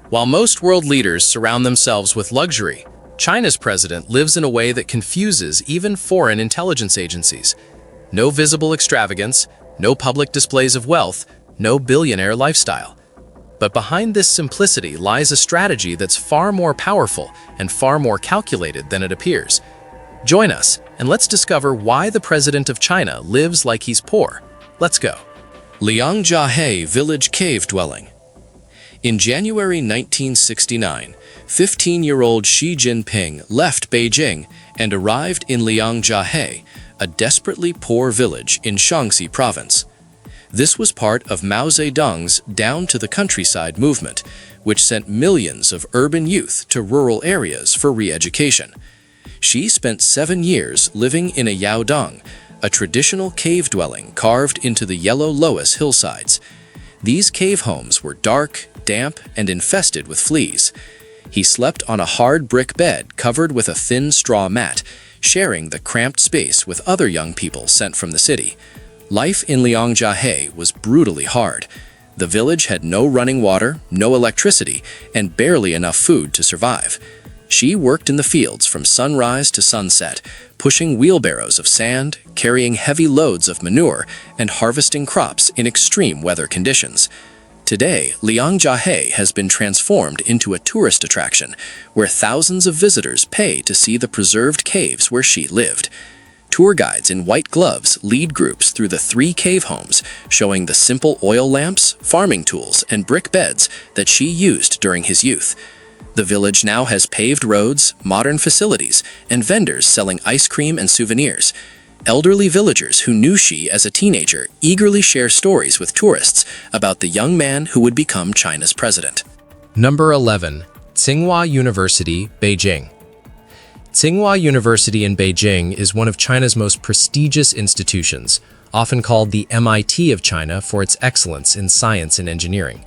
While most world leaders surround themselves with luxury, China's president lives in a way that confuses even foreign intelligence agencies. No visible extravagance, no public displays of wealth, no billionaire lifestyle. But behind this simplicity lies a strategy that's far more powerful and far more calculated than it appears. Join us, and let's discover why the president of China lives like he's poor. Let's go. Liangjiahe Village Cave Dwelling. In January 1969, 15-year-old Xi Jinping left Beijing and arrived in Liangjiahe, a desperately poor village in Shaanxi province. This was part of Mao Zedong's Down to the Countryside movement, which sent millions of urban youth to rural areas for re-education. Xi spent 7 years living in a yaodong, a traditional cave dwelling carved into the yellow loess hillsides. These cave homes were dark, damp, and infested with fleas. He slept on a hard brick bed covered with a thin straw mat, sharing the cramped space with other young people sent from the city. Life in Liangjiahe was brutally hard. The village had no running water, no electricity, and barely enough food to survive. Xi worked in the fields from sunrise to sunset, pushing wheelbarrows of sand, carrying heavy loads of manure, and harvesting crops in extreme weather conditions. Today, Liangjiahe has been transformed into a tourist attraction, where thousands of visitors pay to see the preserved caves where Xi lived. Tour guides in white gloves lead groups through the 3 cave homes, showing the simple oil lamps, farming tools, and brick beds that Xi used during his youth. The village now has paved roads, modern facilities, and vendors selling ice cream and souvenirs. Elderly villagers who knew Xi as a teenager eagerly share stories with tourists about the young man who would become China's president. Number 11. Tsinghua University, Beijing. Tsinghua University in Beijing is one of China's most prestigious institutions, often called the MIT of China for its excellence in science and engineering.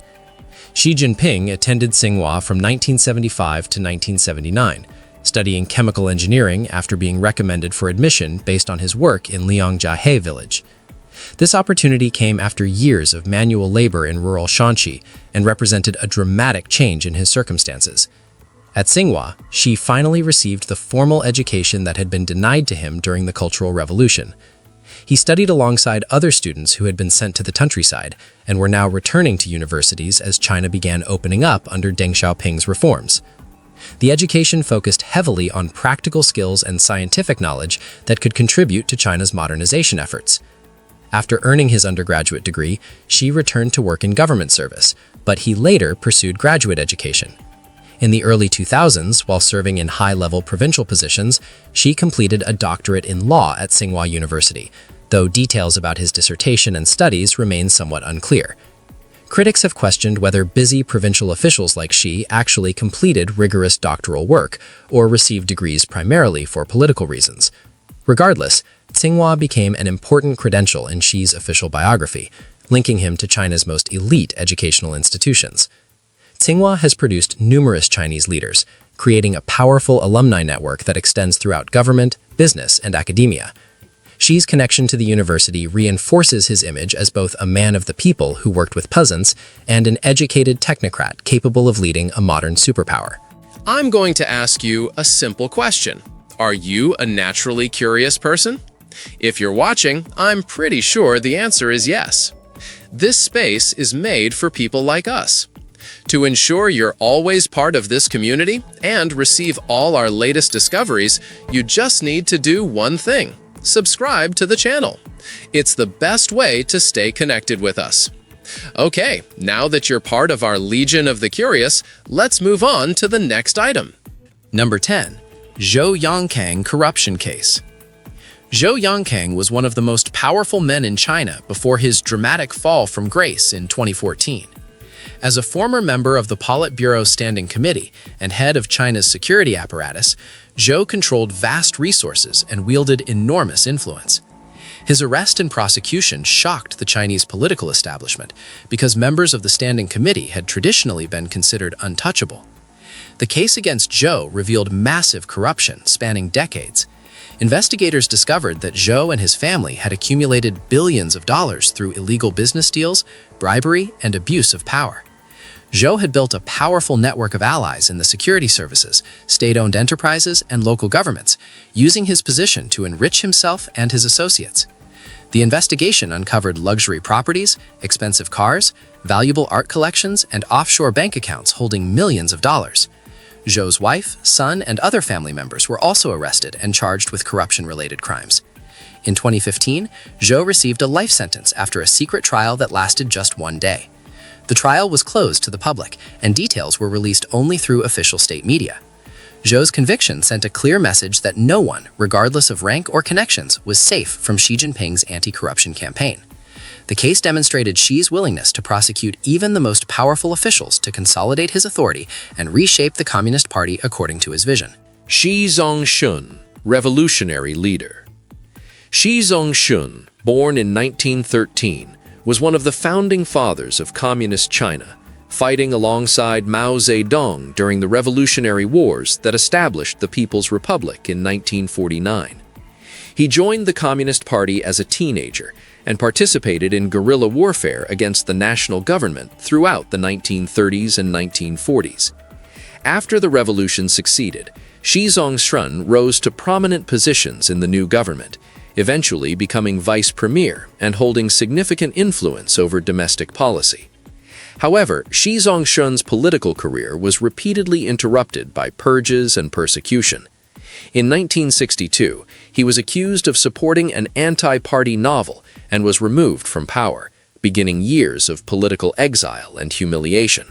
Xi Jinping attended Tsinghua from 1975 to 1979, studying chemical engineering after being recommended for admission based on his work in Liangjiahe village. This opportunity came after years of manual labor in rural Shaanxi and represented a dramatic change in his circumstances. At Tsinghua, Xi finally received the formal education that had been denied to him during the Cultural Revolution. He studied alongside other students who had been sent to the countryside and were now returning to universities as China began opening up under Deng Xiaoping's reforms. The education focused heavily on practical skills and scientific knowledge that could contribute to China's modernization efforts. After earning his undergraduate degree, Xi returned to work in government service, but he later pursued graduate education. In the early 2000s, while serving in high-level provincial positions, Xi completed a doctorate in law at Tsinghua University, though details about his dissertation and studies remain somewhat unclear. Critics have questioned whether busy provincial officials like Xi actually completed rigorous doctoral work or received degrees primarily for political reasons. Regardless, Tsinghua became an important credential in Xi's official biography, linking him to China's most elite educational institutions. Tsinghua has produced numerous Chinese leaders, creating a powerful alumni network that extends throughout government, business, and academia. Xi's connection to the university reinforces his image as both a man of the people who worked with peasants and an educated technocrat capable of leading a modern superpower. I'm going to ask you a simple question. Are you a naturally curious person? If you're watching, I'm pretty sure the answer is yes. This space is made for people like us. To ensure you're always part of this community and receive all our latest discoveries, you just need to do one thing: subscribe to the channel. It's the best way to stay connected with us. Okay, now that you're part of our Legion of the Curious, let's move on to the next item. Number 10. Zhou Yongkang Corruption Case. Zhou Yongkang was one of the most powerful men in China before his dramatic fall from grace in 2014. As a former member of the Politburo Standing Committee and head of China's security apparatus, Zhou controlled vast resources and wielded enormous influence. His arrest and prosecution shocked the Chinese political establishment because members of the Standing Committee had traditionally been considered untouchable. The case against Zhou revealed massive corruption spanning decades. Investigators discovered that Zhou and his family had accumulated billions of dollars through illegal business deals, bribery, and abuse of power. Zhou had built a powerful network of allies in the security services, state-owned enterprises, and local governments, using his position to enrich himself and his associates. The investigation uncovered luxury properties, expensive cars, valuable art collections, and offshore bank accounts holding millions of dollars. Zhou's wife, son, and other family members were also arrested and charged with corruption-related crimes. In 2015, Zhou received a life sentence after a secret trial that lasted just one day. The trial was closed to the public, and details were released only through official state media. Zhou's conviction sent a clear message that no one, regardless of rank or connections, was safe from Xi Jinping's anti-corruption campaign. The case demonstrated Xi's willingness to prosecute even the most powerful officials to consolidate his authority and reshape the Communist Party according to his vision. Shi Zongshun, revolutionary leader. Shi Zongshun, born in 1913, was one of the founding fathers of Communist China, fighting alongside Mao Zedong during the Revolutionary Wars that established the People's Republic in 1949. He joined the Communist Party as a teenager and participated in guerrilla warfare against the national government throughout the 1930s and 1940s. After the revolution succeeded, Shi Zongshun rose to prominent positions in the new government, eventually becoming vice premier and holding significant influence over domestic policy. However, Shi Zongshun's political career was repeatedly interrupted by purges and persecution. In 1962, he was accused of supporting an anti-party novel and was removed from power, beginning years of political exile and humiliation.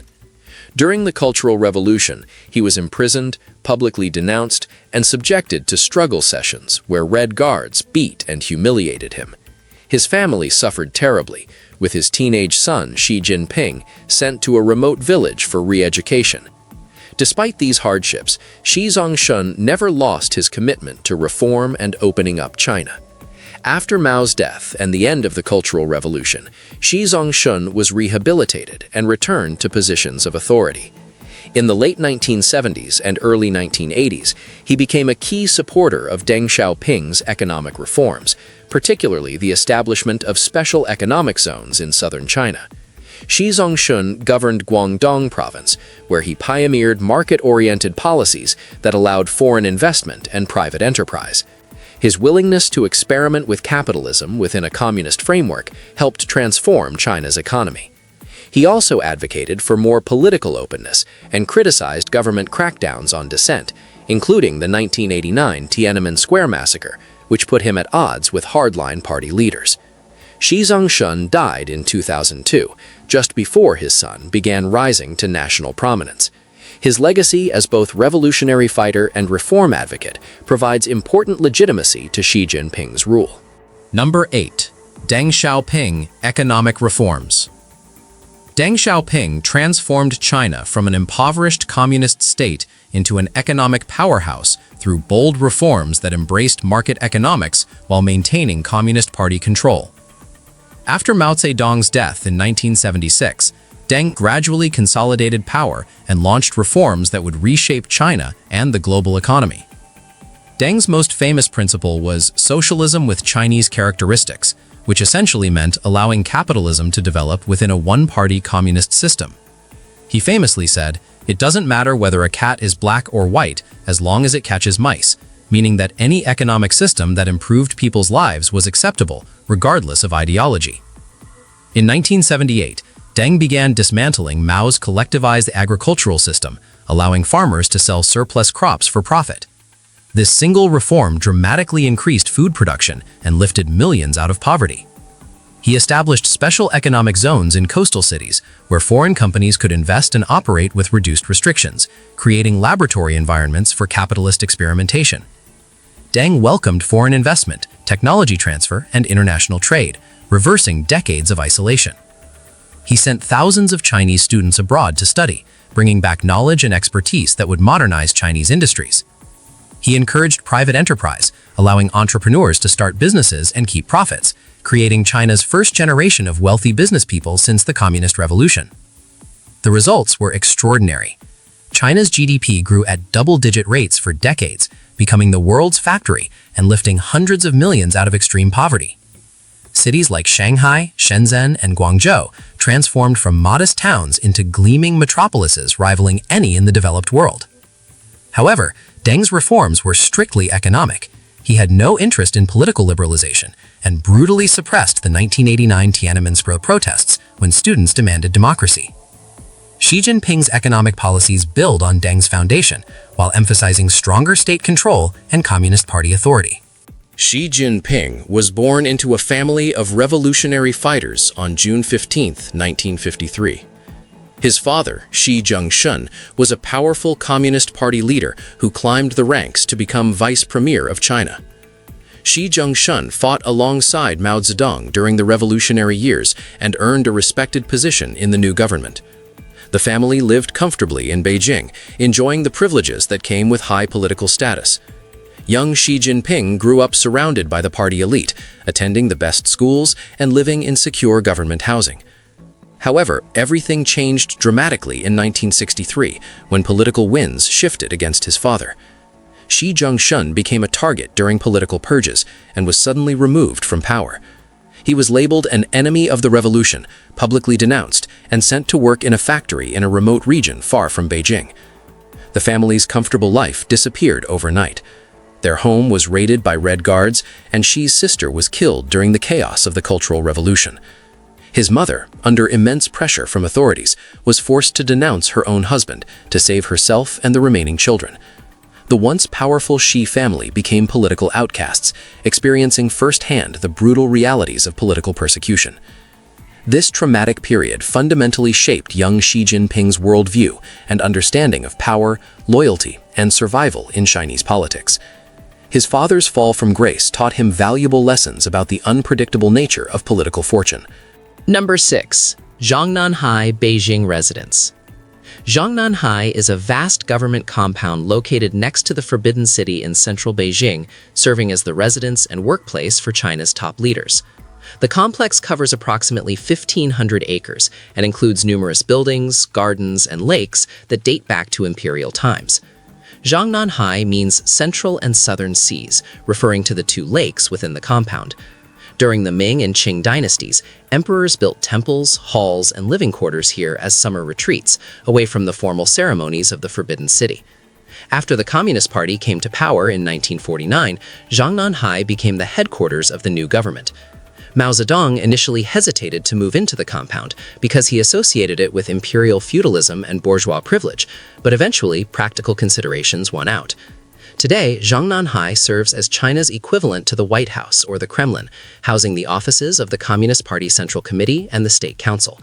During the Cultural Revolution, he was imprisoned, publicly denounced, and subjected to struggle sessions where Red Guards beat and humiliated him. His family suffered terribly, with his teenage son, Xi Jinping, sent to a remote village for re-education. Despite these hardships, Shi Zongshun never lost his commitment to reform and opening up China. After Mao's death and the end of the Cultural Revolution, Shi Zongshun was rehabilitated and returned to positions of authority. In the late 1970s and early 1980s, he became a key supporter of Deng Xiaoping's economic reforms, particularly the establishment of special economic zones in southern China. Shi Zongshun governed Guangdong province, where he pioneered market-oriented policies that allowed foreign investment and private enterprise. His willingness to experiment with capitalism within a communist framework helped transform China's economy. He also advocated for more political openness and criticized government crackdowns on dissent, including the 1989 Tiananmen Square massacre, which put him at odds with hardline party leaders. Shi Zongshun died in 2002, just before his son began rising to national prominence. His legacy as both revolutionary fighter and reform advocate provides important legitimacy to Xi Jinping's rule. Number 8. Deng Xiaoping, Economic Reforms. Deng Xiaoping transformed China from an impoverished communist state into an economic powerhouse through bold reforms that embraced market economics while maintaining Communist Party control. After Mao Zedong's death in 1976, Deng gradually consolidated power and launched reforms that would reshape China and the global economy. Deng's most famous principle was socialism with Chinese characteristics, which essentially meant allowing capitalism to develop within a one-party communist system. He famously said, "It doesn't matter whether a cat is black or white as long as it catches mice," meaning that any economic system that improved people's lives was acceptable, regardless of ideology. In 1978, Deng began dismantling Mao's collectivized agricultural system, allowing farmers to sell surplus crops for profit. This single reform dramatically increased food production and lifted millions out of poverty. He established special economic zones in coastal cities where foreign companies could invest and operate with reduced restrictions, creating laboratory environments for capitalist experimentation. Deng welcomed foreign investment, technology transfer, and international trade, reversing decades of isolation. He sent thousands of Chinese students abroad to study, bringing back knowledge and expertise that would modernize Chinese industries. He encouraged private enterprise, allowing entrepreneurs to start businesses and keep profits, creating China's first generation of wealthy business people since the Communist Revolution. The results were extraordinary. China's GDP grew at double-digit rates for decades, becoming the world's factory and lifting hundreds of millions out of extreme poverty. Cities like Shanghai, Shenzhen, and Guangzhou transformed from modest towns into gleaming metropolises rivaling any in the developed world. However, Deng's reforms were strictly economic. He had no interest in political liberalization and brutally suppressed the 1989 Tiananmen Square protests when students demanded democracy. Xi Jinping's economic policies build on Deng's foundation, while emphasizing stronger state control and Communist Party authority. Xi Jinping was born into a family of revolutionary fighters on June 15, 1953. His father, Xi Zhengshun, was a powerful Communist Party leader who climbed the ranks to become vice premier of China. Xi Zhengshun fought alongside Mao Zedong during the revolutionary years and earned a respected position in the new government. The family lived comfortably in Beijing, enjoying the privileges that came with high political status. Young Xi Jinping grew up surrounded by the party elite, attending the best schools and living in secure government housing. However, everything changed dramatically in 1963 when political winds shifted against his father. Xi Zhengshun became a target during political purges and was suddenly removed from power. He was labeled an enemy of the revolution, publicly denounced, and sent to work in a factory in a remote region far from Beijing. The family's comfortable life disappeared overnight. Their home was raided by Red Guards, and Xi's sister was killed during the chaos of the Cultural Revolution. His mother, under immense pressure from authorities, was forced to denounce her own husband to save herself and the remaining children. The once powerful Xi family became political outcasts, experiencing firsthand the brutal realities of political persecution. This traumatic period fundamentally shaped young Xi Jinping's worldview and understanding of power, loyalty, and survival in Chinese politics. His father's fall from grace taught him valuable lessons about the unpredictable nature of political fortune. Number 6. Zhongnanhai Beijing Residence. Zhongnanhai is a vast government compound located next to the Forbidden City in central Beijing, serving as the residence and workplace for China's top leaders. The complex covers approximately 1,500 acres and includes numerous buildings, gardens, and lakes that date back to imperial times. Zhongnanhai means Central and Southern Seas, referring to the two lakes within the compound. During the Ming and Qing dynasties, emperors built temples, halls, and living quarters here as summer retreats, away from the formal ceremonies of the Forbidden City. After the Communist Party came to power in 1949, Zhongnanhai became the headquarters of the new government. Mao Zedong initially hesitated to move into the compound because he associated it with imperial feudalism and bourgeois privilege, but eventually practical considerations won out. Today, Zhongnanhai serves as China's equivalent to the White House or the Kremlin, housing the offices of the Communist Party Central Committee and the State Council.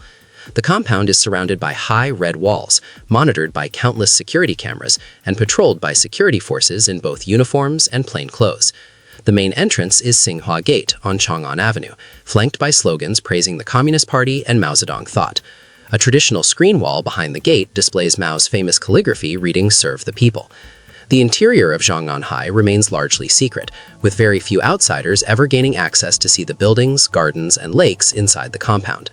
The compound is surrounded by high red walls, monitored by countless security cameras, and patrolled by security forces in both uniforms and plain clothes. The main entrance is Tsinghua Gate on Chang'an Avenue, flanked by slogans praising the Communist Party and Mao Zedong thought. A traditional screen wall behind the gate displays Mao's famous calligraphy reading "Serve the People." The interior of Zhongnanhai remains largely secret, with very few outsiders ever gaining access to see the buildings, gardens, and lakes inside the compound.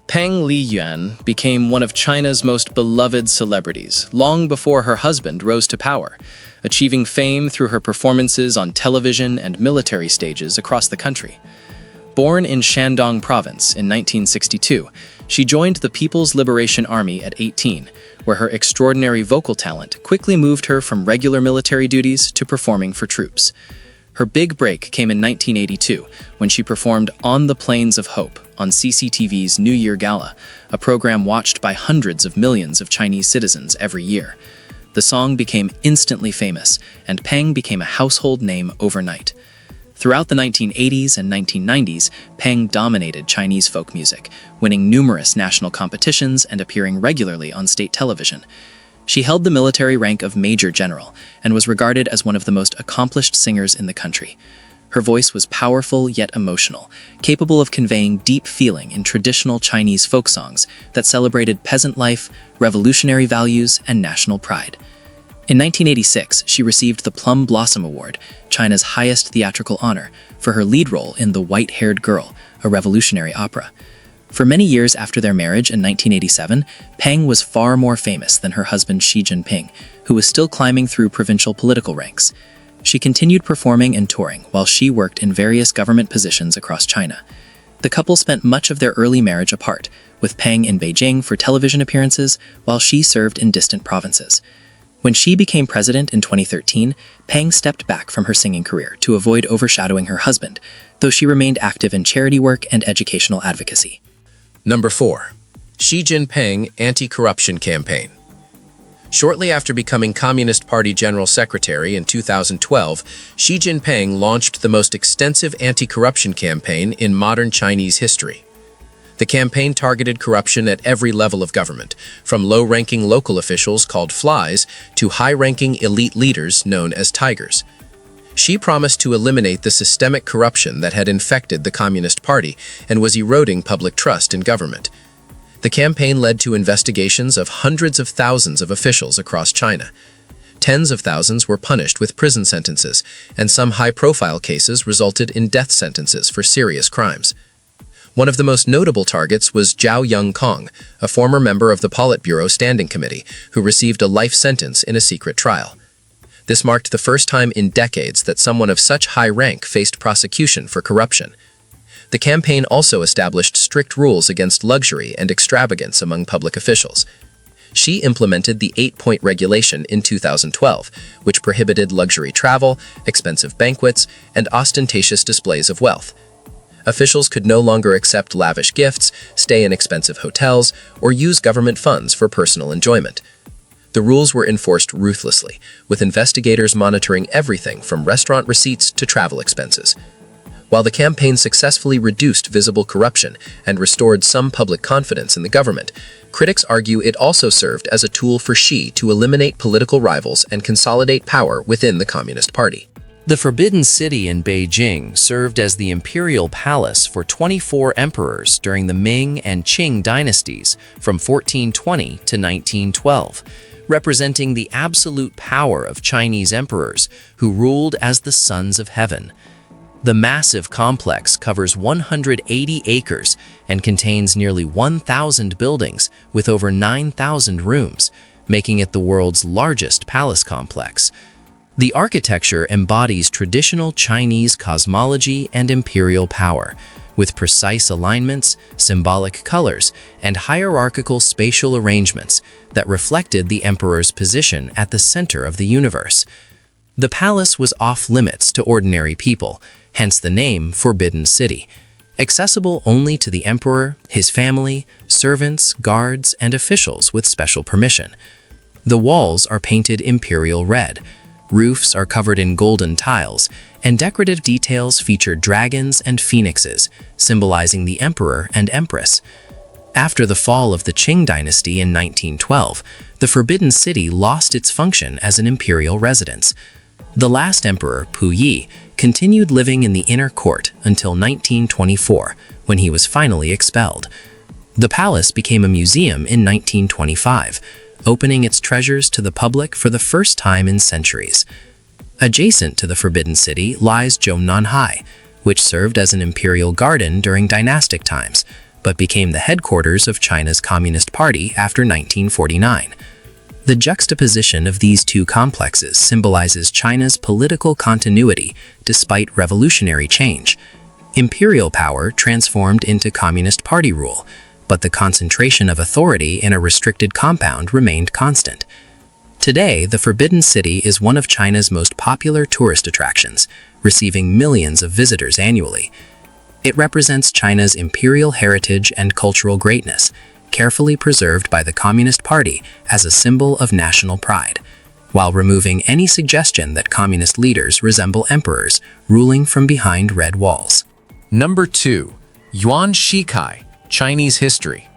Peng Liyuan became one of China's most beloved celebrities long before her husband rose to power, achieving fame through her performances on television and military stages across the country. Born in Shandong Province in 1962, she joined the People's Liberation Army at 18, where her extraordinary vocal talent quickly moved her from regular military duties to performing for troops. Her big break came in 1982, when she performed On the Plains of Hope on CCTV's New Year Gala, a program watched by hundreds of millions of Chinese citizens every year. The song became instantly famous, and Peng became a household name overnight. Throughout the 1980s and 1990s, Peng dominated Chinese folk music, winning numerous national competitions and appearing regularly on state television. She held the military rank of Major General and was regarded as one of the most accomplished singers in the country. Her voice was powerful yet emotional, capable of conveying deep feeling in traditional Chinese folk songs that celebrated peasant life, revolutionary values, and national pride. In 1986, she received the Plum Blossom Award, China's highest theatrical honor, for her lead role in The White-Haired Girl, a revolutionary opera. For many years after their marriage in 1987, Peng was far more famous than her husband Xi Jinping, who was still climbing through provincial political ranks. She continued performing and touring while she worked in various government positions across China. The couple spent much of their early marriage apart, with Peng in Beijing for television appearances while she served in distant provinces. When she became president in 2013, Peng stepped back from her singing career to avoid overshadowing her husband, though she remained active in charity work and educational advocacy. Number 4. Xi Jinping Anti-Corruption Campaign. Shortly after becoming Communist Party General Secretary in 2012, Xi Jinping launched the most extensive anti-corruption campaign in modern Chinese history. The campaign targeted corruption at every level of government, from low-ranking local officials called flies to high-ranking elite leaders known as tigers. Xi promised to eliminate the systemic corruption that had infected the Communist Party and was eroding public trust in government. The campaign led to investigations of hundreds of thousands of officials across China. Tens of thousands were punished with prison sentences, and some high-profile cases resulted in death sentences for serious crimes. One of the most notable targets was Zhao Yongkong, a former member of the Politburo Standing Committee, who received a life sentence in a secret trial. This marked the first time in decades that someone of such high rank faced prosecution for corruption. The campaign also established strict rules against luxury and extravagance among public officials. Xi implemented the 8-point regulation in 2012, which prohibited luxury travel, expensive banquets, and ostentatious displays of wealth. Officials could no longer accept lavish gifts, stay in expensive hotels, or use government funds for personal enjoyment. The rules were enforced ruthlessly, with investigators monitoring everything from restaurant receipts to travel expenses. While the campaign successfully reduced visible corruption and restored some public confidence in the government, critics argue it also served as a tool for Xi to eliminate political rivals and consolidate power within the Communist Party. The Forbidden City in Beijing served as the imperial palace for 24 emperors during the Ming and Qing dynasties from 1420 to 1912, representing the absolute power of Chinese emperors who ruled as the sons of heaven. The massive complex covers 180 acres and contains nearly 1,000 buildings with over 9,000 rooms, making it the world's largest palace complex. The architecture embodies traditional Chinese cosmology and imperial power, with precise alignments, symbolic colors, and hierarchical spatial arrangements that reflected the emperor's position at the center of the universe. The palace was off-limits to ordinary people, hence the name Forbidden City, accessible only to the emperor, his family, servants, guards, and officials with special permission. The walls are painted imperial red, roofs are covered in golden tiles, and decorative details feature dragons and phoenixes, symbolizing the emperor and empress. After the fall of the Qing dynasty in 1912, the Forbidden City lost its function as an imperial residence. The last emperor, Puyi, continued living in the inner court until 1924, when he was finally expelled. The palace became a museum in 1925, opening its treasures to the public for the first time in centuries. Adjacent to the Forbidden City lies Zhongnanhai, which served as an imperial garden during dynastic times, but became the headquarters of China's Communist Party after 1949. The juxtaposition of these two complexes symbolizes China's political continuity despite revolutionary change. Imperial power transformed into Communist Party rule, but the concentration of authority in a restricted compound remained constant. Today, the Forbidden City is one of China's most popular tourist attractions, receiving millions of visitors annually. It represents China's imperial heritage and cultural greatness, carefully preserved by the Communist Party as a symbol of national pride, while removing any suggestion that communist leaders resemble emperors ruling from behind red walls. Number 2. Yuan Shikai, Chinese history.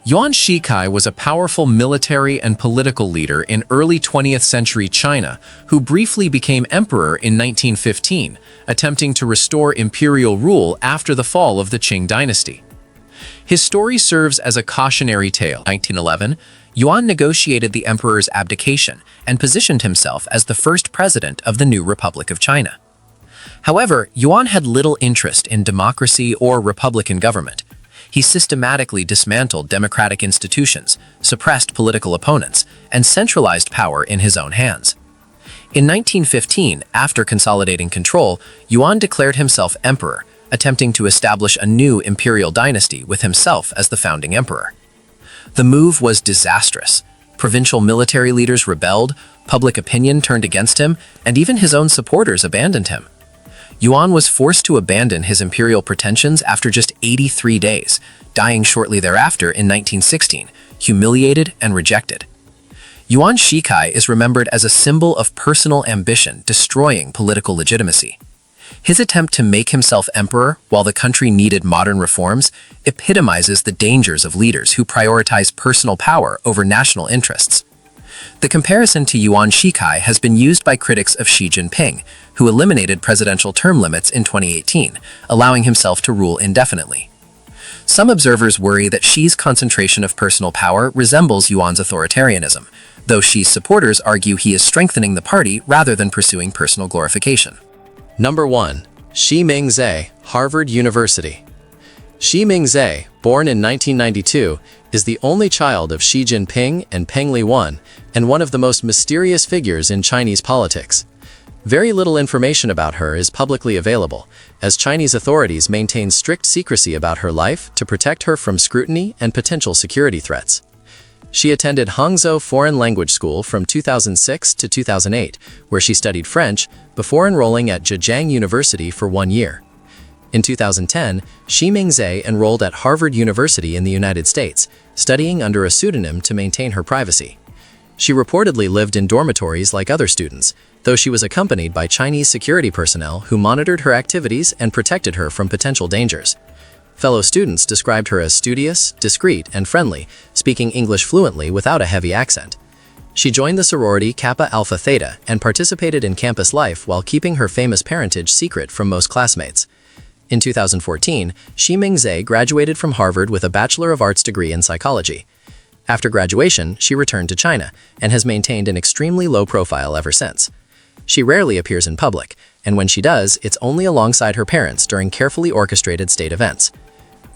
Yuan Shikai was a powerful military and political leader in early 20th century China who briefly became emperor in 1915, attempting to restore imperial rule after the fall of the Qing dynasty. His story serves as a cautionary tale. In 1911, Yuan negotiated the emperor's abdication and positioned himself as the first president of the new Republic of China. However, Yuan had little interest in democracy or republican government. He systematically dismantled democratic institutions, suppressed political opponents, and centralized power in his own hands. In 1915, after consolidating control, Yuan declared himself emperor, attempting to establish a new imperial dynasty with himself as the founding emperor. The move was disastrous. Provincial military leaders rebelled, public opinion turned against him, and even his own supporters abandoned him. Yuan was forced to abandon his imperial pretensions after just 83 days, dying shortly thereafter in 1916, humiliated and rejected. Yuan Shikai is remembered as a symbol of personal ambition destroying political legitimacy. His attempt to make himself emperor while the country needed modern reforms epitomizes the dangers of leaders who prioritize personal power over national interests. The comparison to Yuan Shikai has been used by critics of Xi Jinping, who eliminated presidential term limits in 2018, allowing himself to rule indefinitely. Some observers worry that Xi's concentration of personal power resembles Yuan's authoritarianism, though Xi's supporters argue he is strengthening the party rather than pursuing personal glorification. Number 1. Xi Mingzhe, Harvard University. Xi Mingzhe, born in 1992, is the only child of Xi Jinping and Peng Liyuan, and one of the most mysterious figures in Chinese politics. Very little information about her is publicly available, as Chinese authorities maintain strict secrecy about her life to protect her from scrutiny and potential security threats. She attended Hangzhou Foreign Language School from 2006 to 2008, where she studied French before enrolling at Zhejiang University for 1 year. In 2010, Xi Mingzhe enrolled at Harvard University in the United States, studying under a pseudonym to maintain her privacy. She reportedly lived in dormitories like other students, though she was accompanied by Chinese security personnel who monitored her activities and protected her from potential dangers. Fellow students described her as studious, discreet, and friendly, speaking English fluently without a heavy accent. She joined the sorority Kappa Alpha Theta and participated in campus life while keeping her famous parentage secret from most classmates. In 2014, Xi Mingzhe graduated from Harvard with a Bachelor of Arts degree in psychology. After graduation, she returned to China and has maintained an extremely low profile ever since. She rarely appears in public, and when she does, it's only alongside her parents during carefully orchestrated state events.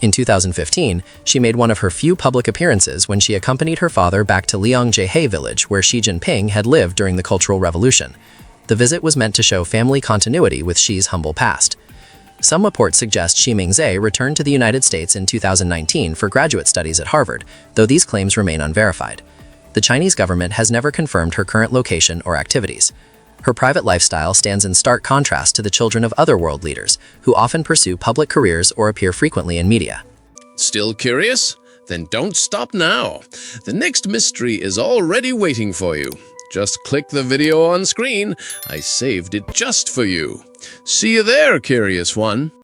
In 2015, she made one of her few public appearances when she accompanied her father back to Liangjiehe village where Xi Jinping had lived during the Cultural Revolution. The visit was meant to show family continuity with Xi's humble past. Some reports suggest Xi Mingzhe returned to the United States in 2019 for graduate studies at Harvard, though these claims remain unverified. The Chinese government has never confirmed her current location or activities. Her private lifestyle stands in stark contrast to the children of other world leaders, who often pursue public careers or appear frequently in media. Still curious? Then don't stop now. The next mystery is already waiting for you. Just click the video on screen. I saved it just for you. See you there, curious one.